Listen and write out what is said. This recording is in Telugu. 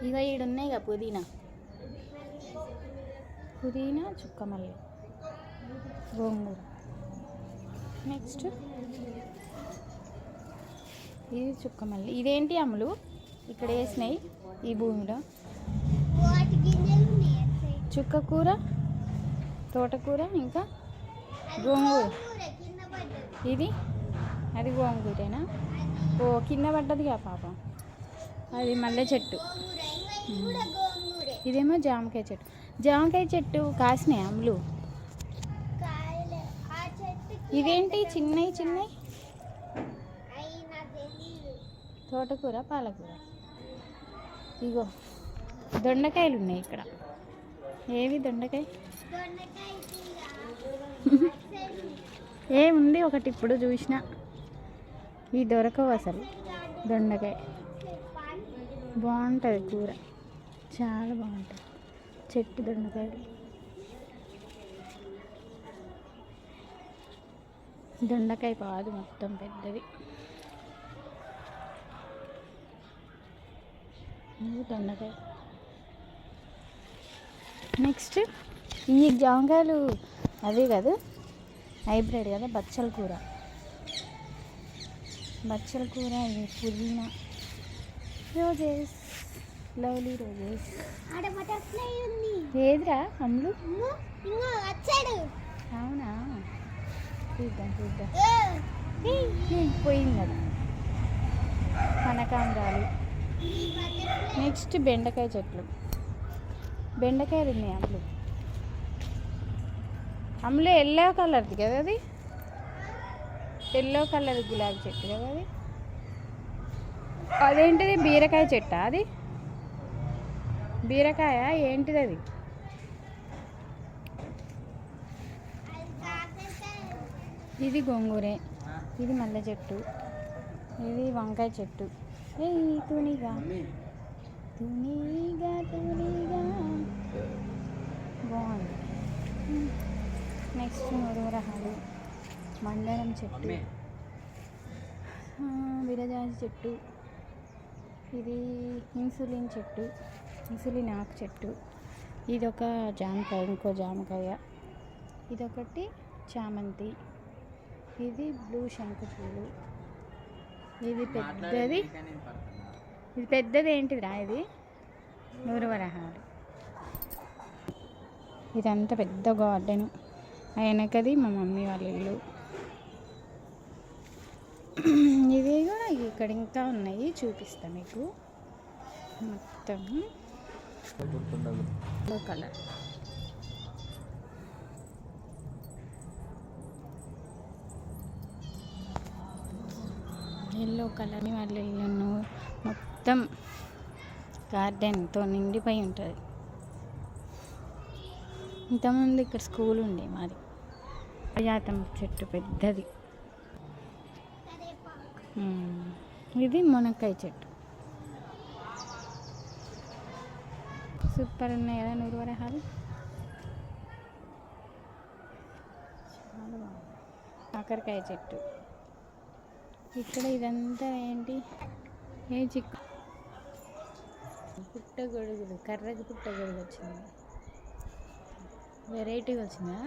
ఇక ఈడున్నాయి ఇక పుదీనా చుక్క మల్లి గోంగూర. నెక్స్ట్ ఇది చుక్క మల్లి. ఇదేంటి అమ్ములు ఇక్కడ వేసినాయి ఈ భూమిలో? చుక్క కూర, తోటకూర, ఇంకా గోంగూర. ఇది అది గోంగూరేనా? ఓ కింద పడ్డదిగా పాపం, అది మల్లె చెట్టు. ఇదేమో జామకాయ చెట్టు. జామకాయ చెట్టు కాసినాయి అమ్ములు. ఇదేంటి చిన్నవి చిన్నవి? తోటకూర, పాలకూర. ఇగో దొండకాయలు ఉన్నాయి ఇక్కడ. ఏవి దొండకాయ? ఏముంది ఒకటి ఇప్పుడు చూసిన. ఈ దొరకవు అసలు. దొండకాయ బాగుంటుంది కూర, చాలా బాగుంటుంది. చెట్టు దొండకాయలు. దొండకాయ పాదు మొత్తం పెద్దది. దొండకాయ. నెక్స్ట్ ఈ జామకాయలు అదే కదా, హైబ్రిడ్ కదా. బచ్చల కూర, ఇది పుదీనా, రోజెస్, లవ్లీ రోజెస్. ఏదిరా అమ్ములు? అవునా? చూద్దాం పోయింది కదా. కనకాంబరాలు. నెక్స్ట్ బెండకాయ చెట్లు. బెండకాయలు ఉన్నాయి అమ్ములు ఎల్లో కలర్ది కదా అది. ఎల్లో కలర్ గులాబీ చెట్టు కదా అది. అదేంటిది? బీరకాయ చెట్టా అది? బీరకాయ ఏంటిది అది? ఇది గోంగూరే. ఇది మల్లె చెట్టు. ఇది వంకాయ చెట్టు. తునిగా బాగుంది. నెక్స్ట్ నూరువరహాలు, మందారం చెట్టు, విరజాజి చెట్టు. ఇది ఇన్సులిన్ చెట్టు, ఇన్సులిన్ ఆకు చెట్టు. ఇదొక జామకాయ, ఇంకో జామకాయ. ఇదొకటి చామంతి. ఇది బ్లూ శంకు పూలు. ఇది పెద్దది ఏంటిదిరా? ఇది నూరువరహాలు. ఇదంతా పెద్ద గార్డెన్. వెనకది మా మమ్మీ వాళ్ళ ఇల్లు. ఇవి కూడా ఇక్కడ ఇంకా ఉన్నాయి, చూపిస్తా మీకు. మొత్తం కలర్. ఎల్లో కలర్ వాళ్ళ ఇల్లు మొత్తం గార్డెన్తో నిండిపోయి ఉంటుంది. ఇంతకుముందు ఇక్కడ స్కూల్ ఉండే మాది. జాతం చెట్టు పెద్దది. ఇది మునక్కాయ చెట్టు. సూపర్ ఉన్నాయి కదా నూరువరహాలు. చాలా బాగుంది. కాకరకాయ చెట్టు. ఇక్కడ ఇదంతా ఏంటి? చిక్కు పుట్టగొడుగులు, కర్రకి పుట్టగొడుగు వచ్చింది. వెరైటీగా వచ్చిందా?